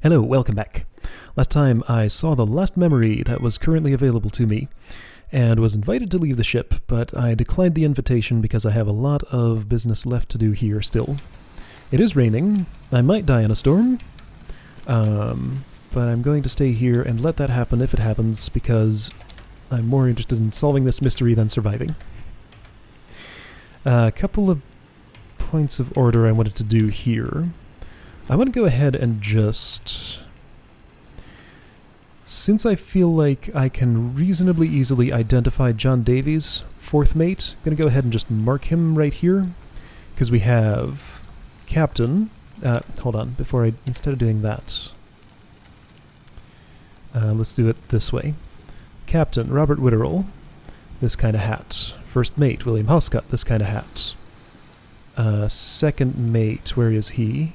Hello, welcome back. Last time I saw the last memory that was currently available to me, and was invited to leave the ship, but I declined the invitation because I have a lot of business left to do here still. It is raining. I might die in a storm, but I'm going to stay here and let that happen if it happens, because I'm more interested in solving this mystery than surviving. A couple of points of order I wanted to do here. I want to go ahead and just... Since I feel like I can reasonably easily identify John Davies, fourth mate, I'm going to go ahead and just mark him right here, because we have Captain... hold on, instead of doing that, let's do it this way. Captain Robert Witterell, this kind of hat. First mate William Hoscott, this kind of hat. Second mate, where is he?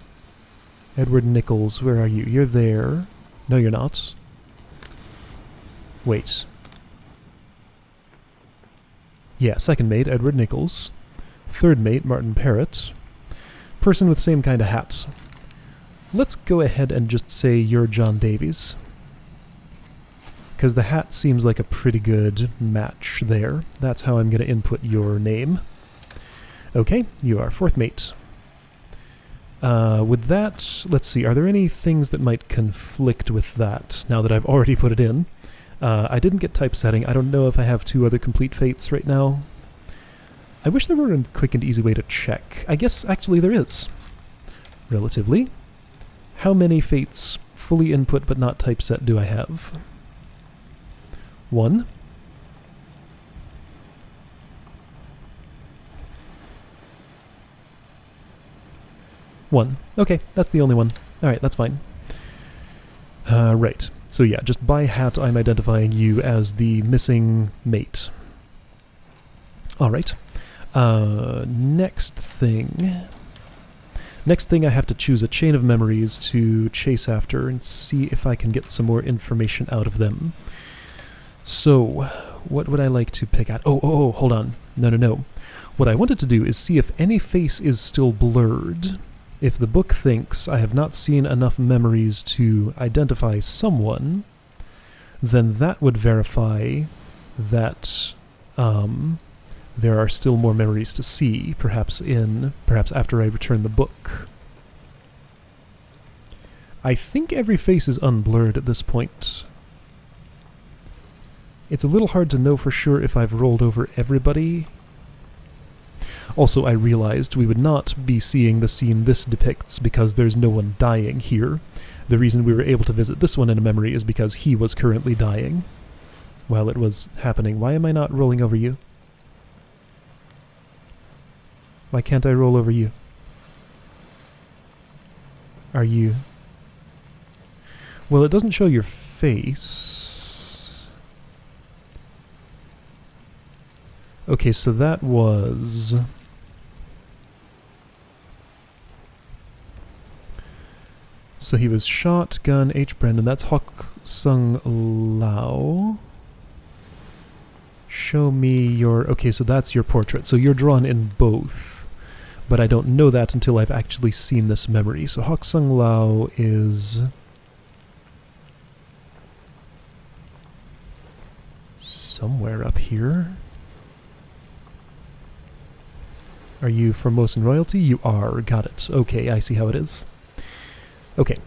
Edward Nichols, where are you? You're there. No, you're not. Wait. Yeah, second mate, Edward Nichols. Third mate, Martin Parrott. Person with same kind of hat. Let's go ahead and just say you're John Davies, because the hat seems like a pretty good match there. That's how I'm going to input your name. Okay, you are fourth mate. With that, let's see, are there any things that might conflict with that, now that I've already put it in? I didn't get typesetting. I don't know if I have two other complete fates right now. I wish there were a quick and easy way to check. I guess actually there is. Relatively. How many fates fully input but not typeset do I have? 1. One. Okay, that's the only one. Alright, that's fine. Right. So yeah, just by hat I'm identifying you as the missing mate. Alright. Next thing I have to choose a chain of memories to chase after and see if I can get some more information out of them. So, what would I like to pick at? Oh, hold on. No. What I wanted to do is see if any face is still blurred. If the book thinks I have not seen enough memories to identify someone, then that would verify that there are still more memories to see, perhaps after I return the book. I think every face is unblurred at this point. It's a little hard to know for sure if I've rolled over everybody. Also, I realized we would not be seeing the scene this depicts because there's no one dying here. The reason we were able to visit this one in a memory is because he was currently dying while it was happening. Why am I not rolling over you? Why can't I roll over you? Are you... Well, it doesn't show your face. Okay, so that was... So he was shot, gun, H. Brendan. That's Hok Sung Lao. Show me your... Okay, so that's your portrait. So you're drawn in both. But I don't know that until I've actually seen this memory. So Hok Sung Lao is... somewhere up here. Are you Formosan royalty? You are. Got it. Okay, I see how it is. Okay.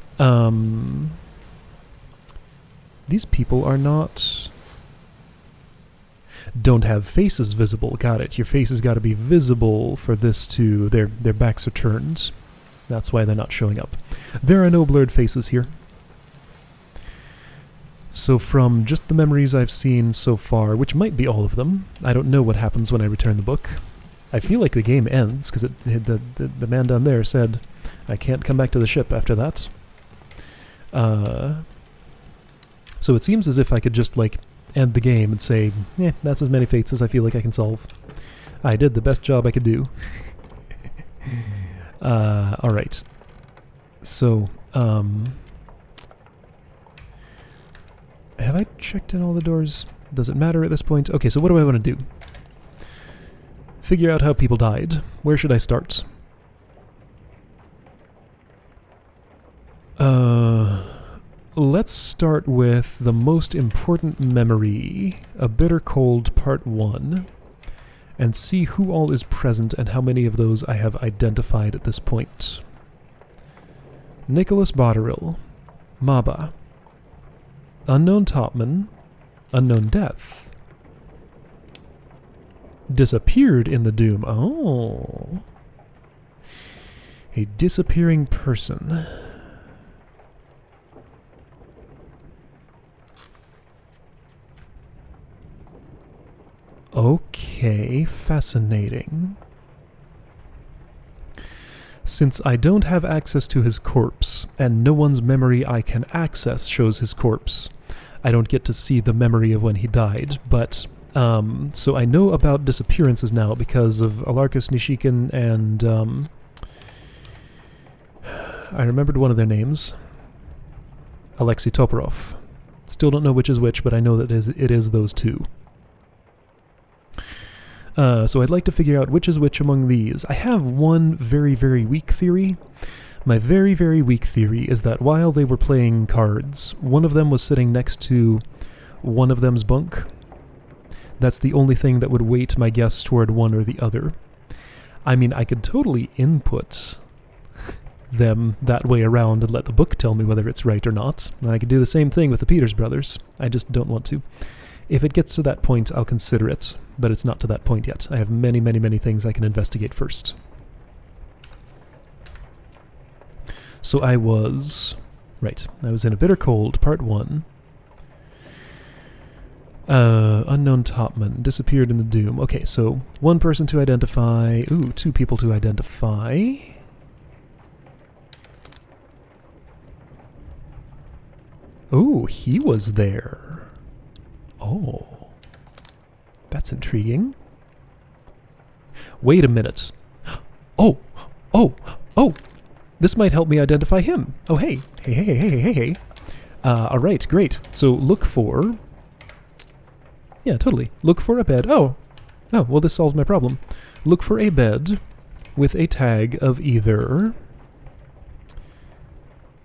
These people are not... don't have faces visible. Got it. Your face has got to be visible for this to... Their backs are turned. That's why they're not showing up. There are no blurred faces here. So from just the memories I've seen so far, which might be all of them, I don't know what happens when I return the book. I feel like the game ends, because the man down there said, I can't come back to the ship after that. So it seems as if I could just, like, end the game and say, that's as many fates as I feel like I can solve. I did the best job I could do. Alright. So, have I checked in all the doors? Does it matter at this point? Okay, so what do I want to do? Figure out how people died. Where should I start? Let's start with the most important memory, A Bitter Cold Part 1, and see who all is present and how many of those I have identified at this point. Nicholas Botterill, Maba, Unknown Topman, Unknown Death, disappeared in the Doom. Oh. A disappearing person. Okay, fascinating. Since I don't have access to his corpse, and no one's memory I can access shows his corpse, I don't get to see the memory of when he died, but, so I know about disappearances now because of Alarcus Nishikin and, I remembered one of their names. Alexei Toporov. Still don't know which is which, but I know that it is those two. So I'd like to figure out which is which among these. I have one very, very weak theory. My very, very weak theory is that while they were playing cards, one of them was sitting next to one of them's bunk. That's the only thing that would weight my guess toward one or the other. I mean, I could totally input them that way around and let the book tell me whether it's right or not. And I could do the same thing with the Peters brothers. I just don't want to. If it gets to that point, I'll consider it, but it's not to that point yet. I have many, many, many things I can investigate first. So I was in A Bitter Cold, Part 1. Unknown Topman, disappeared in the Doom. Okay, so one person to identify. Ooh, two people to identify. Ooh, he was there. Oh. That's intriguing. Wait a minute. Oh! This might help me identify him. Oh, hey. Hey. Alright, great. So look for... Yeah, totally. Look for a bed. Oh, well, this solves my problem. Look for a bed with a tag of either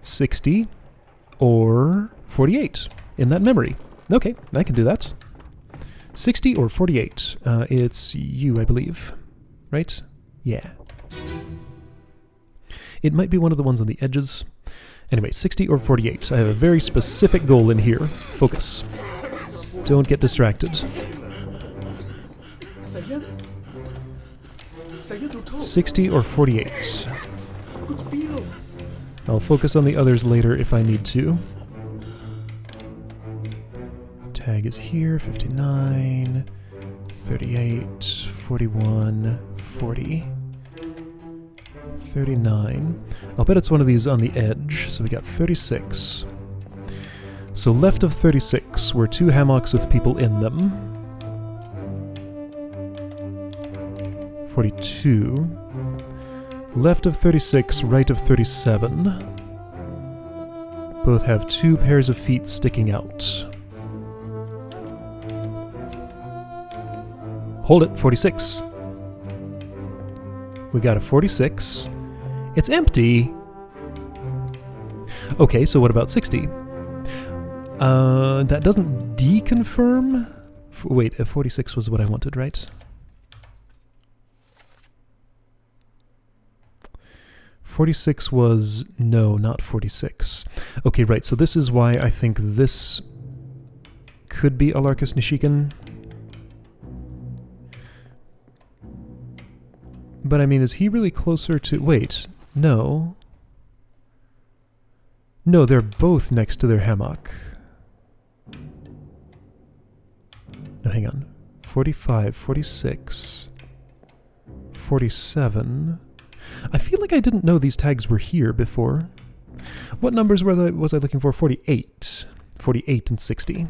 60 or 48 in that memory. Okay, I can do that. 60 or 48. It's you, I believe. Right? Yeah. It might be one of the ones on the edges. Anyway, 60 or 48. I have a very specific goal in here. Focus. Don't get distracted. 60 or 48. I'll focus on the others later if I need to. Tag is here, 59, 38, 41, 40, 39. I'll bet it's one of these on the edge, so we got 36. So left of 36 were two hammocks with people in them. 42. Left of 36, right of 37. Both have two pairs of feet sticking out. Hold it, 46. We got a 46. It's empty. Okay, so what about 60? That doesn't deconfirm? Wait, 46 was what I wanted, right? 46 was... No, not 46. Okay, right, so this is why I think this could be Alarcus Nishikin. But I mean, is he really closer to... Wait, no. No, they're both next to their hammock. No, hang on. 45, 46, 47... I feel like I didn't know these tags were here before. What numbers was I looking for? 48. 48 and 60.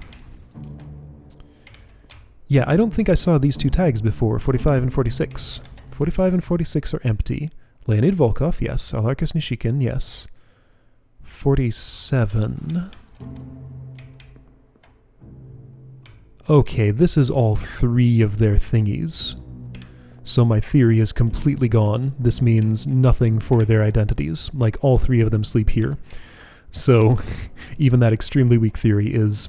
Yeah, I don't think I saw these two tags before, 45 and 46. 45 and 46 are empty. Leonid Volkov, yes. Alarcus Nishikin, yes. 47. Okay, this is all three of their thingies. So my theory is completely gone. This means nothing for their identities. Like, all three of them sleep here. So even that extremely weak theory is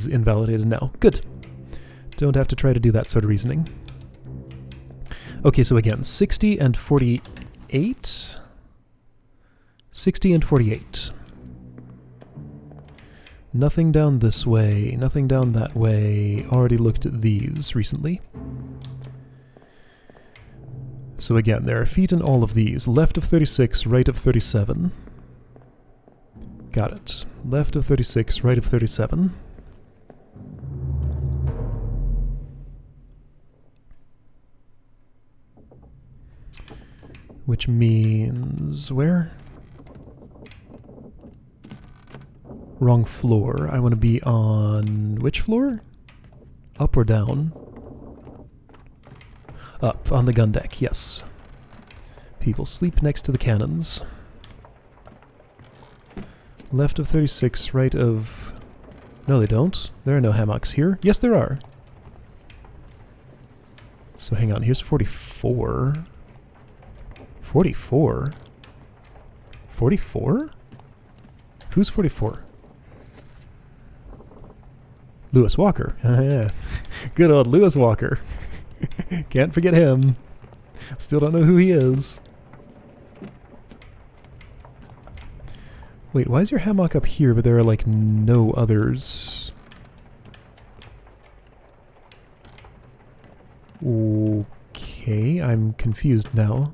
invalidated now. Good. Don't have to try to do that sort of reasoning. Okay, so again, 60 and 48. 60 and 48. Nothing down this way, nothing down that way. Already looked at these recently. So again, there are feet in all of these. Left of 36, right of 37. Got it. Left of 36, right of 37. Which means where? Wrong floor. I want to be on which floor? Up or down? Up, on the gun deck, yes. People sleep next to the cannons. Left of 36, right of... No, they don't. There are no hammocks here. Yes, there are. So hang on, here's 44. 44? 44? Who's 44? Lewis Walker. Good old Lewis Walker. Can't forget him. Still don't know who he is. Wait, why is your hammock up here, but there are, like, no others? Okay, I'm confused now.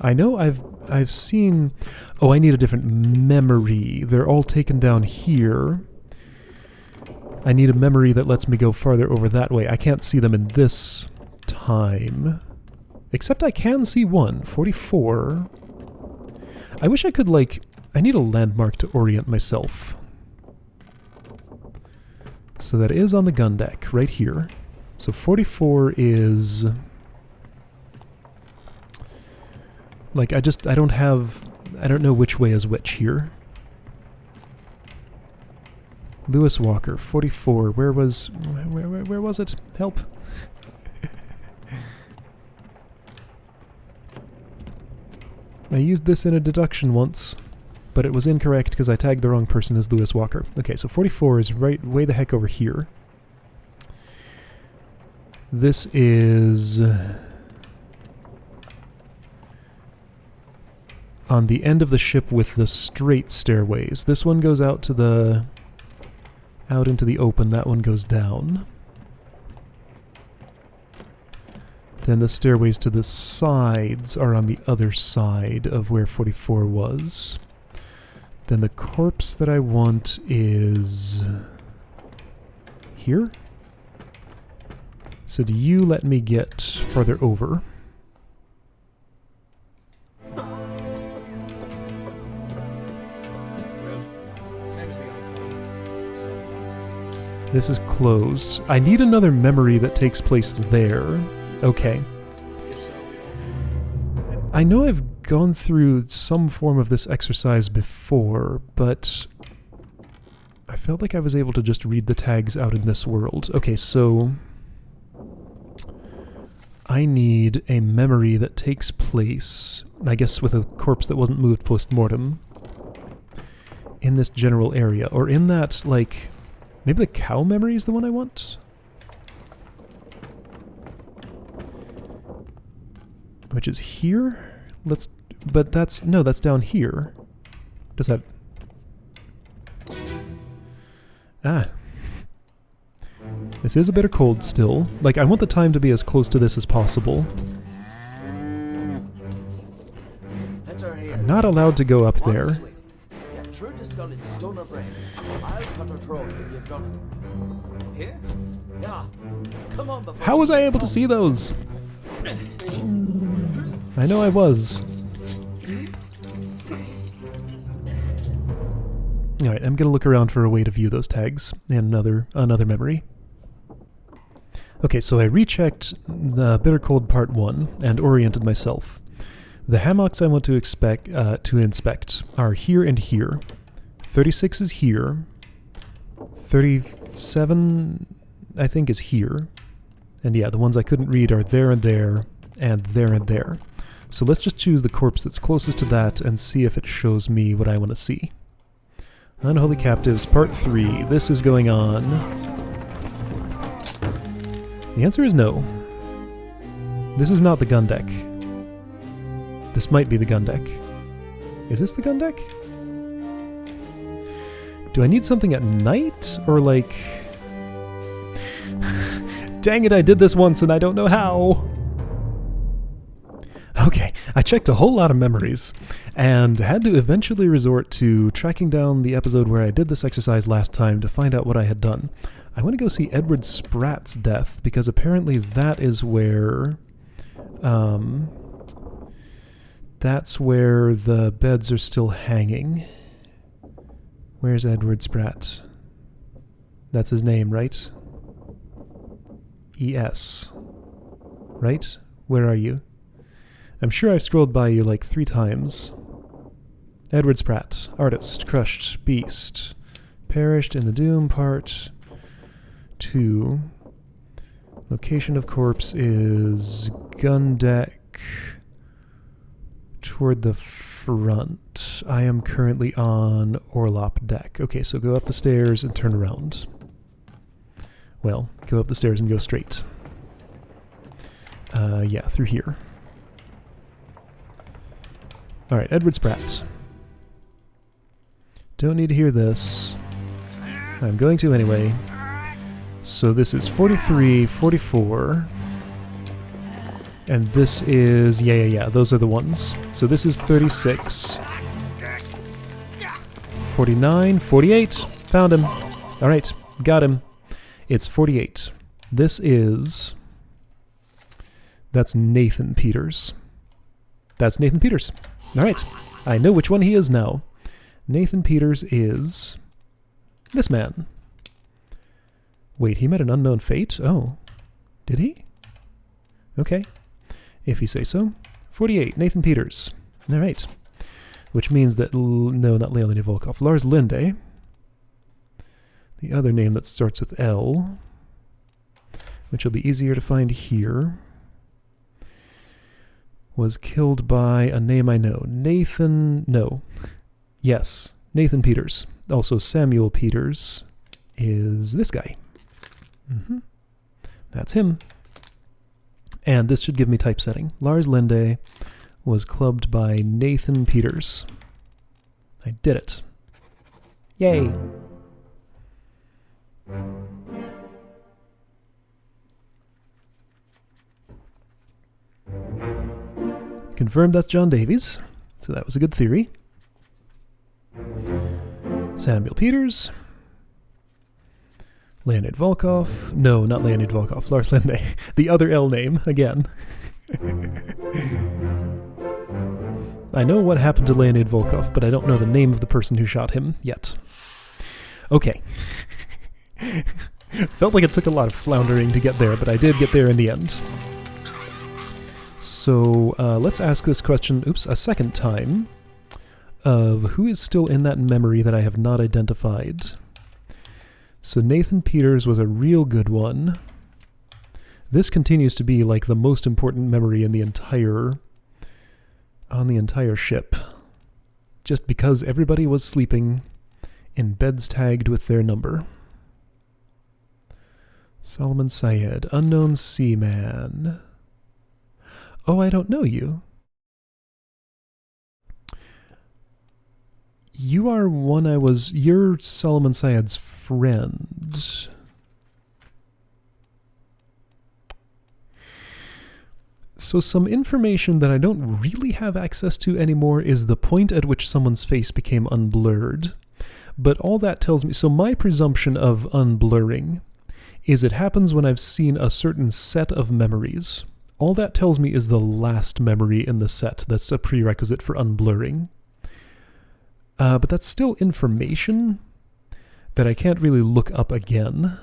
I know I've seen... Oh, I need a different memory. They're all taken down here. I need a memory that lets me go farther over that way. I can't see them in this time. Except I can see one. 44. I wish I could, like... I need a landmark to orient myself. So that is on the gun deck, right here. So 44 is... Like, I don't have... I don't know which way is which here. Lewis Walker, 44. Where was it? Help. I used this in a deduction once, but it was incorrect because I tagged the wrong person as Lewis Walker. Okay, so 44 is right way the heck over here. This is... on the end of the ship with the straight stairways. This one goes out to the... out into the open. That one goes down. Then the stairways to the sides are on the other side of where 44 was. Then the corpse that I want is... here? So do you let me get farther over? This is closed. I need another memory that takes place there. Okay. I know I've gone through some form of this exercise before, but I felt like I was able to just read the tags out in this world. Okay, so I need a memory that takes place, I guess with a corpse that wasn't moved post-mortem, in this general area, or in that, like... Maybe the cow memory is the one I want? Which is here? But that's... No, that's down here. Does that... Ah. This is a bit cold still. Like, I want the time to be as close to this as possible. I'm not allowed to go up there. How was I able to see those? I know I was. Alright, I'm gonna look around for a way to view those tags and another memory. Okay, so I rechecked the Bitter Cold Part 1 and oriented myself. The hammocks I want to inspect are here and here. 36 is here. 37, I think, is here. And yeah, the ones I couldn't read are there and there, and there and there. So let's just choose the corpse that's closest to that and see if it shows me what I want to see. Unholy Captives, Part 3. This is going on. The answer is no. This is not the gun deck. This might be the gun deck. Is this the gun deck? Do I need something at night? Or like... Dang it, I did this once and I don't know how! Okay, I checked a whole lot of memories, and had to eventually resort to tracking down the episode where I did this exercise last time to find out what I had done. I want to go see Edward Spratt's death, because apparently that is where... that's where the beds are still hanging. Where's Edward Spratt? That's his name, right? ES. Right? Where are you? I'm sure I've scrolled by you like 3 times. Edward Spratt, artist, crushed, beast, perished in the Doom, Part 2. Location of corpse is gun deck toward the front. I am currently on Orlop deck. Okay, so go up the stairs and turn around. Well, go up the stairs and go straight. Yeah, through here. Alright, Edward Spratt. Don't need to hear this. I'm going to anyway. So this is 43, 44. And this is... Yeah, those are the ones. So this is 36. 49, 48. Found him. Alright, got him. It's 48. This is... That's Nathan Peters. That's Nathan Peters. Alright, I know which one he is now. Nathan Peters is... this man. Wait, he met an unknown fate? Oh. Did he? Okay. If you say so. 48, Nathan Peters. Alright. Which means that... no, not Leonid Volkov. Lars Linde. The other name that starts with L. Which will be easier to find here. Was killed by a name I know. Nathan... no. Yes, Nathan Peters. Also Samuel Peters is this guy. That's him. And this should give me typesetting. Lars Linde was clubbed by Nathan Peters. I did it. Yay! Confirmed that's John Davies, so that was a good theory. Samuel Peters. Leonid Volkov. No, not Leonid Volkov. Lars Linde. The other L name, again. I know what happened to Leonid Volkov, but I don't know the name of the person who shot him yet. Okay. Felt like it took a lot of floundering to get there, but I did get there in the end. So let's ask this question, a second time, of who is still in that memory that I have not identified. So Nathan Peters was a real good one. This continues to be like the most important memory in the entire ship. Just because everybody was sleeping in beds tagged with their number. Solomon Syed, unknown seaman. Oh, I don't know you. You are one you're Solomon Syed's friend. So some information that I don't really have access to anymore is the point at which someone's face became unblurred. But all that tells me, so my presumption of unblurring is it happens when I've seen a certain set of memories. All that tells me is the last memory in the set. That's a prerequisite for unblurring. But that's still information that I can't really look up again.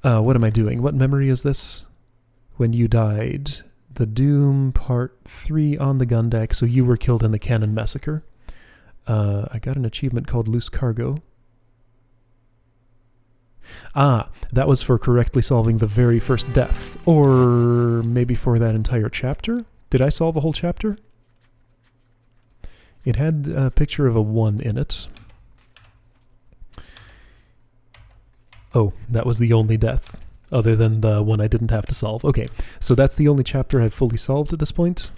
What am I doing? What memory is this? When you died. The Doom Part 3 on the gun deck, so you were killed in the Cannon Massacre. I got an achievement called Loose Cargo. Ah, that was for correctly solving the very first death. Or maybe for that entire chapter? Did I solve a whole chapter? It had a picture of a 1 in it. Oh, that was the only death, other than the one I didn't have to solve. Okay, so that's the only chapter I've fully solved at this point?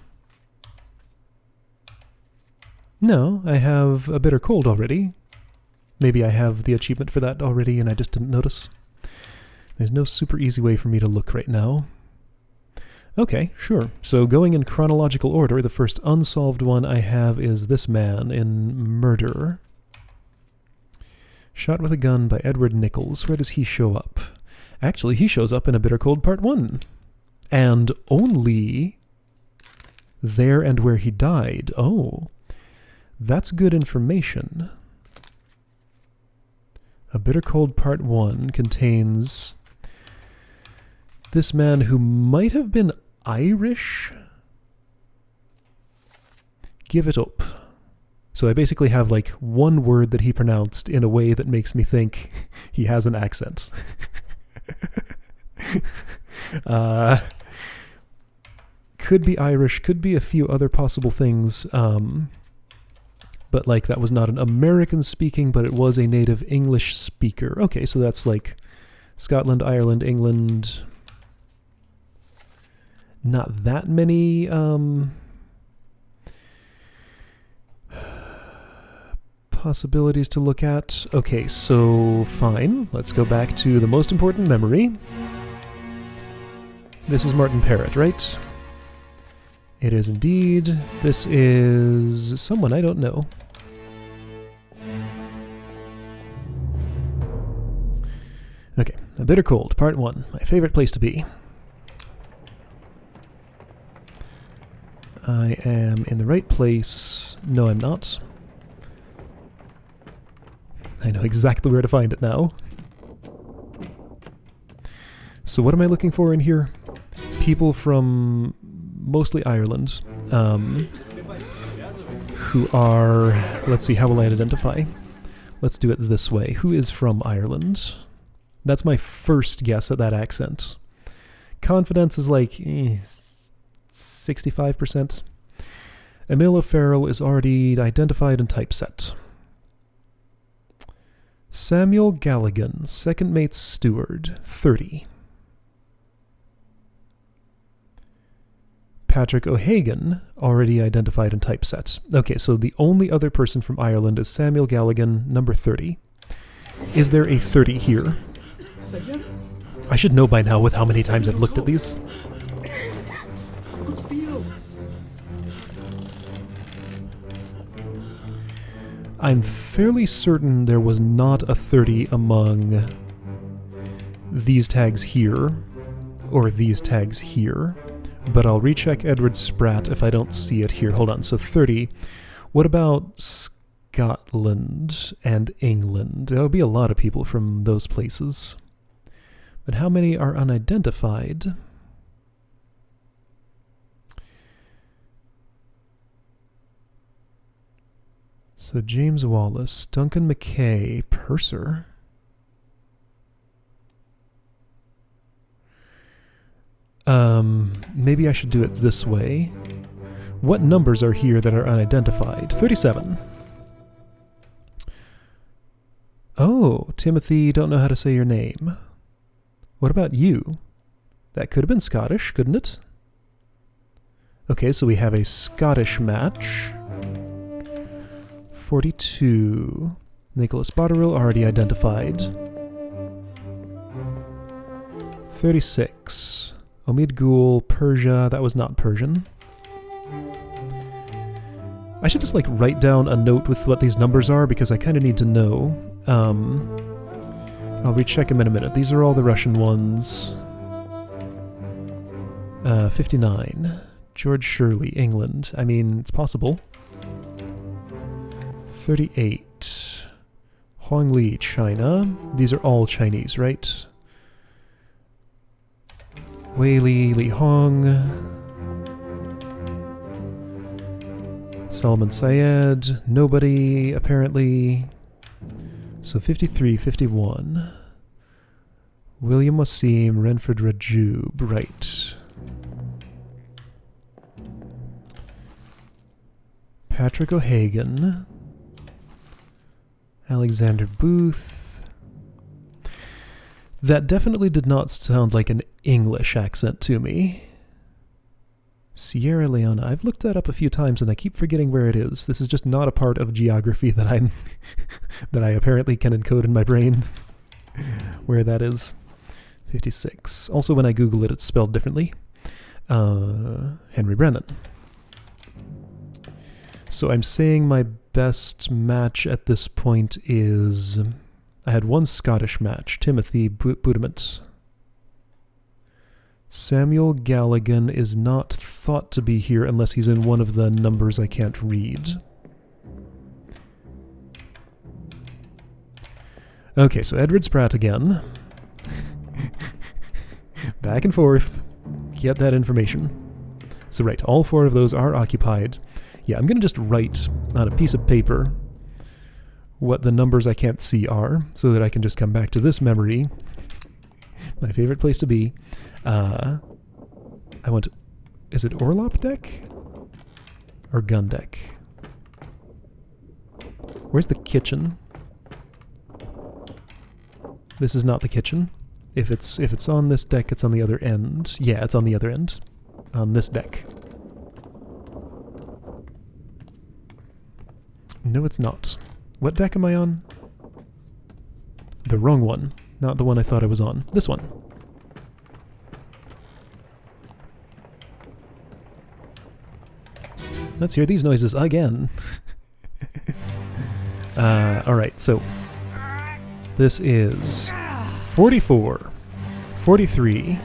No, I have a bitter cold already. Maybe I have the achievement for that already and I just didn't notice. There's no super easy way for me to look right now. Okay, sure. So going in chronological order, the first unsolved one I have is this man in Murder. Shot with a Gun by Edward Nichols. Where does he show up? Actually, he shows up in A Bitter Cold Part 1. And only there and where he died. Oh, that's good information. A Bitter Cold Part 1 contains this man who might have been Irish. Give it up. So I basically have like one word that he pronounced in a way that makes me think he has an accent. Could be Irish, could be a few other possible things. But like that was not an American speaking, but it was a native English speaker. Okay, so that's like Scotland, Ireland, England. Not that many possibilities to look at. Okay, so fine. Let's go back to the most important memory. This is Martin Parrott, right? It is indeed. This is someone I don't know. Okay, A Bitter Cold, Part 1. My favorite place to be. I am in the right place. No, I'm not. I know exactly where to find it now. So what am I looking for in here? People from mostly Ireland, who are... Let's see, how will I identify? Let's do it this way. Who is from Ireland? That's my first guess at that accent. Confidence is like 65%. Emil O'Farrell is already identified and typeset. Samuel Galligan, second mate's steward, 30. Patrick O'Hagan, already identified and typeset. Okay, so the only other person from Ireland is Samuel Galligan, number 30. Is there a 30 here? I should know by now with how many times I've looked at these. I'm fairly certain there was not a 30 among these tags here, or these tags here, but I'll recheck Edward Spratt if I don't see it here. Hold on, so 30. What about Scotland and England? There will be a lot of people from those places. But how many are unidentified? So James Wallace, Duncan McKay, Purser. Maybe I should do it this way. What numbers are here that are unidentified? 37. Oh, Timothy, don't know how to say your name. What about you? That could have been Scottish, couldn't it? Okay, so we have a Scottish match. 42. Nicholas Botterill, already identified. 36. Omid Ghul, Persia, that was not Persian. I should just like write down a note with what these numbers are because I kind of need to know. I'll recheck them in a minute. These are all the Russian ones. 59. George Shirley, England. I mean, it's possible. 38. Huang Li, China. These are all Chinese, right? Wei Li, Li Hong. Salman Syed. Nobody, apparently. So 53, 51. William Wasim, Renford Rajub, right. Patrick O'Hagan. Alexander Booth. That definitely did not sound like an English accent to me. Sierra Leone. I've looked that up a few times and I keep forgetting where it is. This is just not a part of geography that I'm that I apparently can encode in my brain where that is. 56. Also, when I Google it, it's spelled differently. Henry Brennan. So I'm saying my best match at this point is... I had one Scottish match, Timothy Budiment. Samuel Galligan is not thought to be here unless he's in one of the numbers I can't read. Okay, so Edward Spratt again. Back and forth. Get that information. So right, all four of those are occupied. Yeah, I'm going to just write on a piece of paper what the numbers I can't see are, so that I can just come back to this memory. My favorite place to be. I want... Is it Orlop deck? Or gun deck? Where's the kitchen? This is not the kitchen. If it's on this deck, it's on the other end. Yeah, it's on the other end. On this deck. No, it's not. What deck am I on? The wrong one. Not the one I thought I was on. This one. Let's hear these noises again. Alright, so this is 44, 43,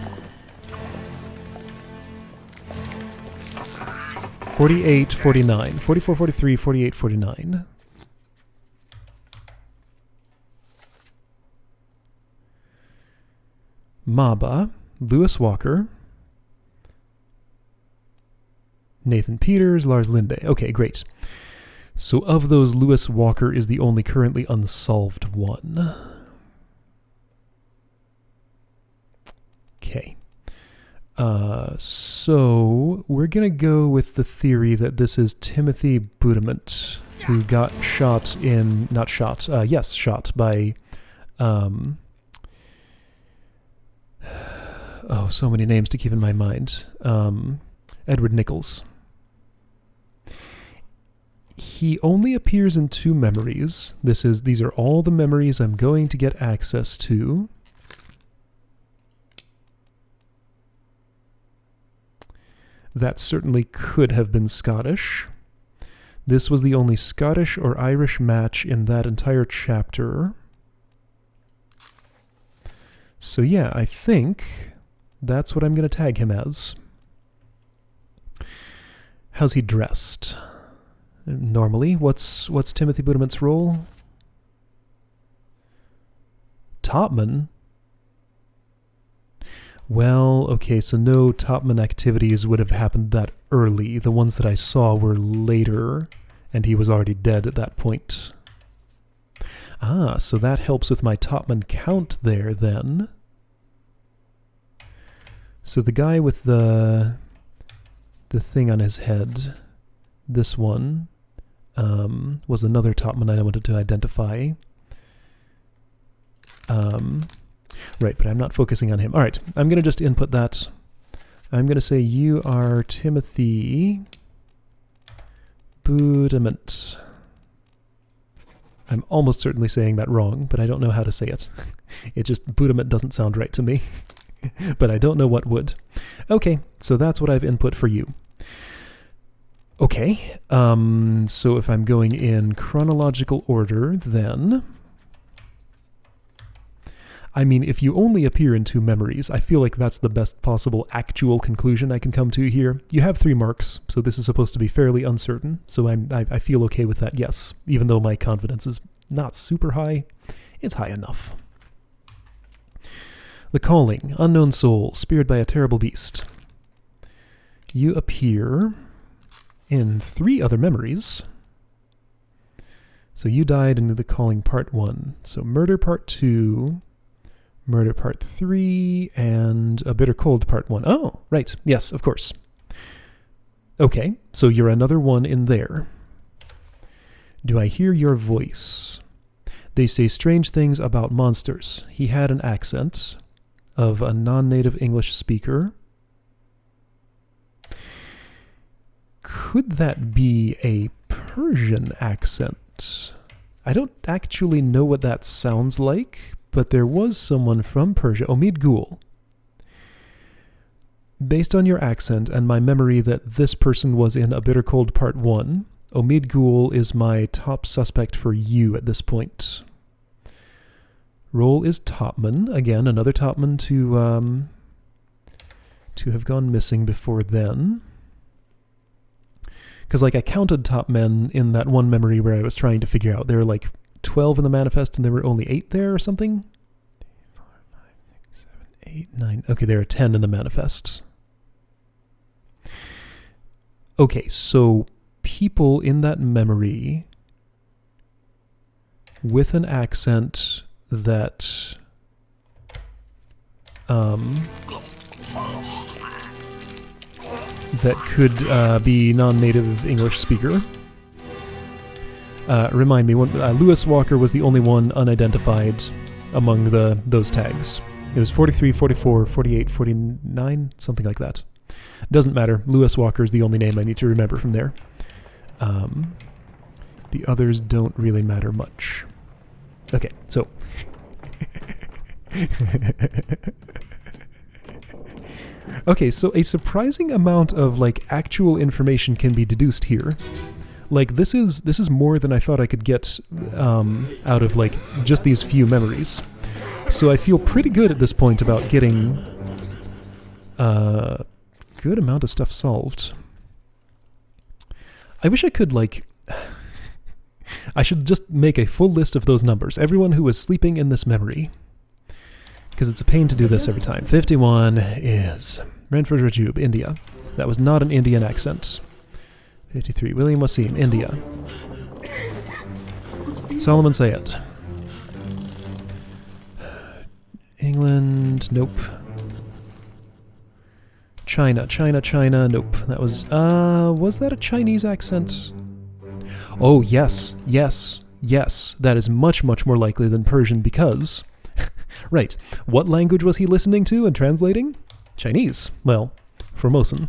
48, 49. 44, 43, 48, 49. Maba, Lewis Walker, Nathan Peters, Lars Linde. Okay, great. So of those, Lewis Walker is the only currently unsolved one. Okay. So we're going to go with the theory that this is Timothy Budiment, who got shot in... Not shot. Yes, shot by... oh, so many names to keep in my mind. Edward Nichols. He only appears in 2 memories. These are all the memories I'm going to get access to. That certainly could have been Scottish. This was the only Scottish or Irish match in that entire chapter. So yeah, I think that's what I'm going to tag him as. How's he dressed? Normally, what's Timothy Budiment's role? Topman? Well, okay, so no Topman activities would have happened that early. The ones that I saw were later, and he was already dead at that point. Ah, so that helps with my Topman count there, then. So the guy with the thing on his head, this one, was another Topman I wanted to identify. Right, but I'm not focusing on him. All right, I'm going to just input that. I'm going to say you are Timothy Budiment. I'm almost certainly saying that wrong, but I don't know how to say it. It just, Budiment doesn't sound right to me. But I don't know what would. Okay, so that's what I've input for you. Okay, so if I'm going in chronological order, then... I mean, if you only appear in 2 memories, I feel like that's the best possible actual conclusion I can come to here. You have 3 marks, so this is supposed to be fairly uncertain, so I feel okay with that, yes. Even though my confidence is not super high, it's high enough. The Calling, unknown soul, speared by a terrible beast. You appear in 3 other memories. So you died in The Calling Part 1. So Murder Part 2... Murder Part 3 and A Bitter Cold Part 1. Oh, right. Yes, of course. Okay, so you're another one in there. Do I hear your voice? They say strange things about monsters. He had an accent of a non-native English speaker. Could that be a Persian accent? I don't actually know what that sounds like, but there was someone from Persia, Omid Gul. Based on your accent and my memory that this person was in A Bitter Cold Part 1, Omid Gul is my top suspect for you at this point. Role is Topman. Again, another Topman to have gone missing before then. Because, like, I counted top men in that one memory where I was trying to figure out. There were, like, 12 in the manifest and there were only 8 there or something? 4, 5, 6, 7, 8, 9. Okay, there are 10 in the manifest. Okay, so people in that memory with an accent that that could be non-native English speaker. Remind me, Lewis Walker was the only one unidentified among those tags. It was 43, 44, 48, 49, something like that. Doesn't matter. Lewis Walker is the only name I need to remember from there. The others don't really matter much. Okay, so... Okay, so a surprising amount of, like, actual information can be deduced here. Like, this is more than I thought I could get out of, like, just these few memories. So I feel pretty good at this point about getting a good amount of stuff solved. I wish I could, like... I should just make a full list of those numbers. Everyone who was sleeping in this memory. Because it's a pain to do this every time. 51 is Renford Rajub, India. That was not an Indian accent. 53, William Wasim, India. Solomon Sayed. England, nope. China, nope. That was that a Chinese accent? Oh, yes. That is much, much more likely than Persian because... Right. What language was he listening to and translating? Chinese. Well, Formosan.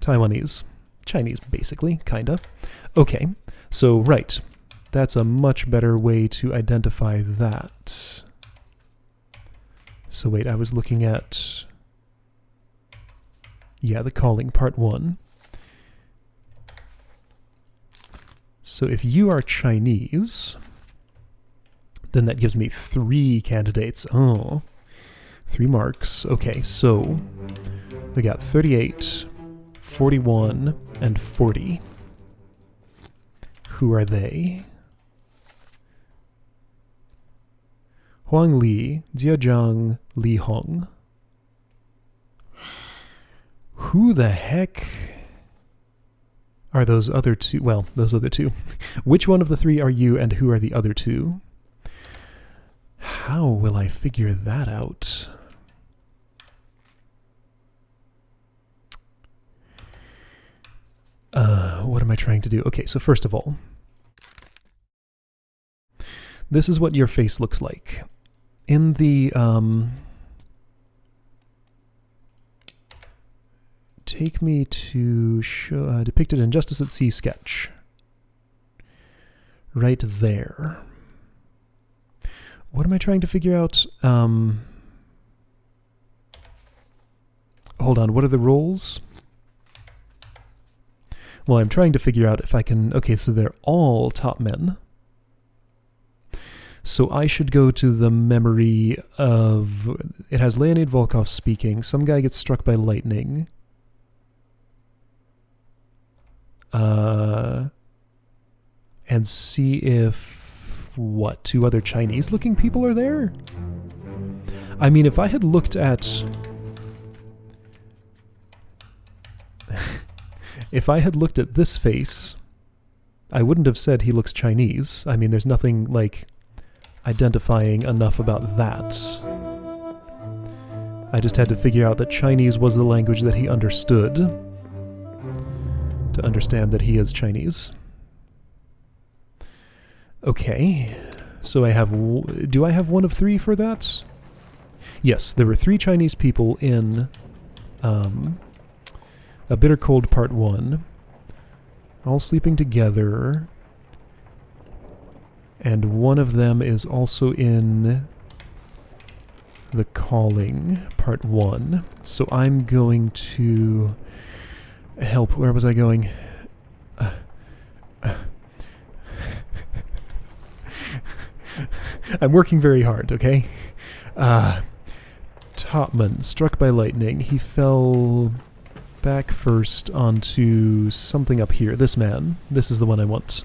Taiwanese. Chinese, basically, kinda. Okay, so, right. That's a much better way to identify that. So wait, I was looking at... Yeah, the calling, part 1. So if you are Chinese... Then that gives me 3 candidates. Oh, 3 marks. Okay, so we got 38, 41, and 40. Who are they? Huang Li, Jiajiang, Li Hong. Who the heck are those other 2? Well, those other 2. Which one of the 3 are you and who are the other 2? How will I figure that out? What am I trying to do? Okay, so first of all, this is what your face looks like. In the, take me to show, depicted in Justice at Sea sketch. Right there. What am I trying to figure out? Hold on, what are the roles? Well, I'm trying to figure out if I can... Okay, so they're all top men. So I should go to the memory of... It has Leonid Volkov speaking. Some guy gets struck by lightning. And see if... What, 2 other Chinese-looking people are there? I mean, if I had looked at... If I had looked at this face, I wouldn't have said he looks Chinese. I mean, there's nothing, like, identifying enough about that. I just had to figure out that Chinese was the language that he understood to understand that he is Chinese. Okay, so I have... do I have one of three for that? Yes, there were 3 Chinese people in A Bitter Cold Part 1, all sleeping together, and one of them is also in The Calling Part 1. So I'm going to help... Where was I going? I'm working very hard, okay? Topman, struck by lightning. He fell back first onto something up here. This man. This is the one I want.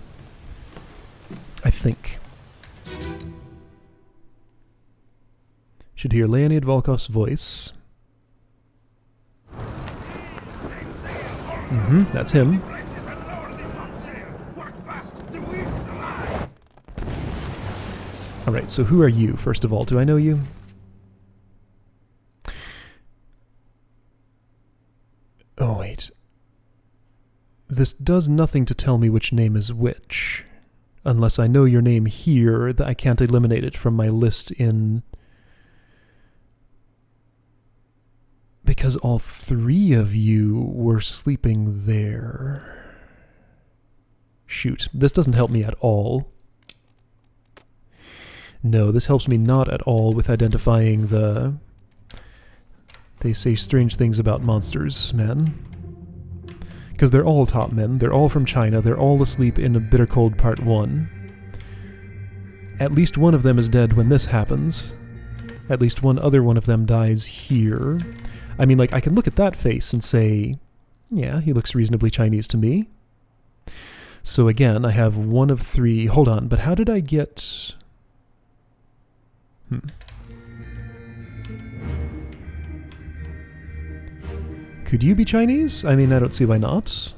I think. Should hear Leonid Volkov's voice. That's him. Alright, so who are you, first of all? Do I know you? Oh, wait. This does nothing to tell me which name is which. Unless I know your name here, I can't eliminate it from my list in... Because all 3 of you were sleeping there. Shoot, this doesn't help me at all. No, this helps me not at all with identifying the... They say strange things about monsters, man. Because they're all top men, they're all from China, they're all asleep in A Bitter Cold Part 1. At least one of them is dead when this happens. At least one other one of them dies here. I mean, like, I can look at that face and say, yeah, he looks reasonably Chinese to me. So again, I have one of 3. Hold on, but how did I get... Could you be Chinese? I mean, I don't see why not.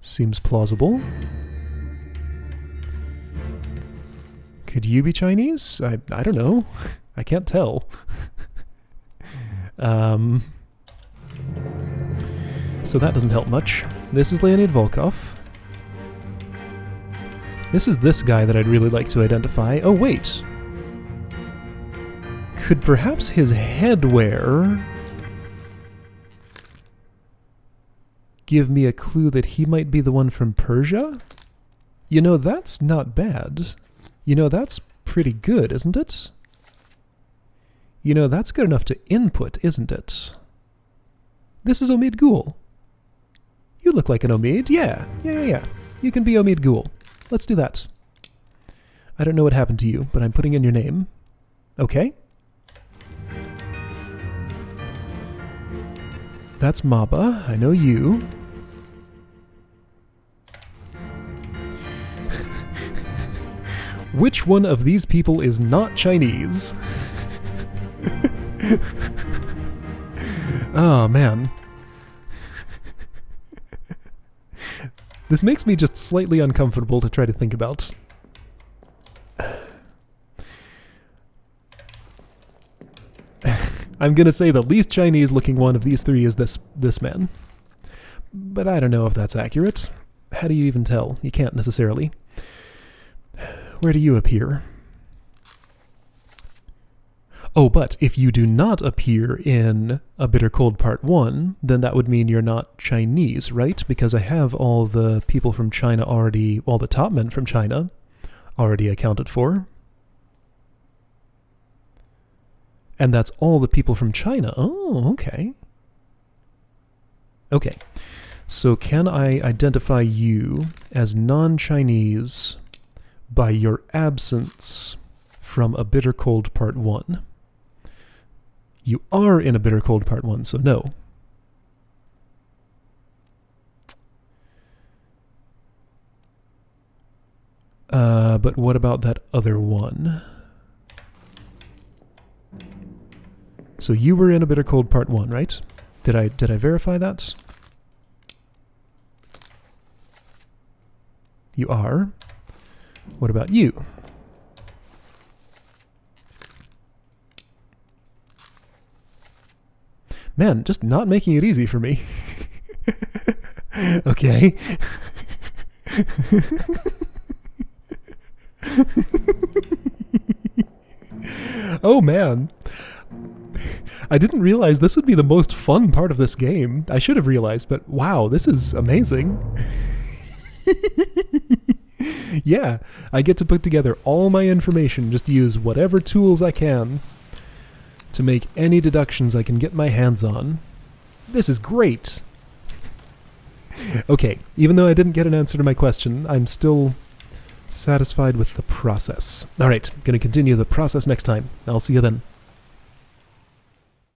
Seems plausible. Could you be Chinese? I don't know. I can't tell. So that doesn't help much. This is Leonid Volkov. This is this guy that I'd really like to identify. Oh, wait. Could perhaps his headwear give me a clue that he might be the one from Persia? You know, that's not bad. You know, that's pretty good, isn't it? You know, that's good enough to input, isn't it? This is Omid Ghul. You look like an Omid. Yeah. You can be Omid Ghul. Let's do that. I don't know what happened to you, but I'm putting in your name. Okay. That's Maba. I know you. Which one of these people is not Chinese? Oh, man. This makes me just slightly uncomfortable to try to think about. I'm gonna say the least Chinese-looking one of these 3 is this man. But I don't know if that's accurate. How do you even tell? You can't necessarily. Where do you appear? Oh, but if you do not appear in A Bitter Cold Part 1, then that would mean you're not Chinese, right? Because I have all the people from China already, all the top men from China already accounted for. And that's all the people from China. Oh, okay. Okay. So can I identify you as non-Chinese by your absence from A Bitter Cold Part 1? You are in A Bitter Cold Part 1, so no. But what about that other one? So you were in A Bitter Cold Part 1, right? Did I verify that? You are. What about you? Man, just not making it easy for me. Okay. Oh man. I didn't realize this would be the most fun part of this game. I should have realized, but wow, this is amazing. Yeah, I get to put together all my information, just use whatever tools I can to make any deductions I can get my hands on. This is great. Okay, even though I didn't get an answer to my question, I'm still satisfied with the process. Alright, gonna continue the process next time. I'll see you then.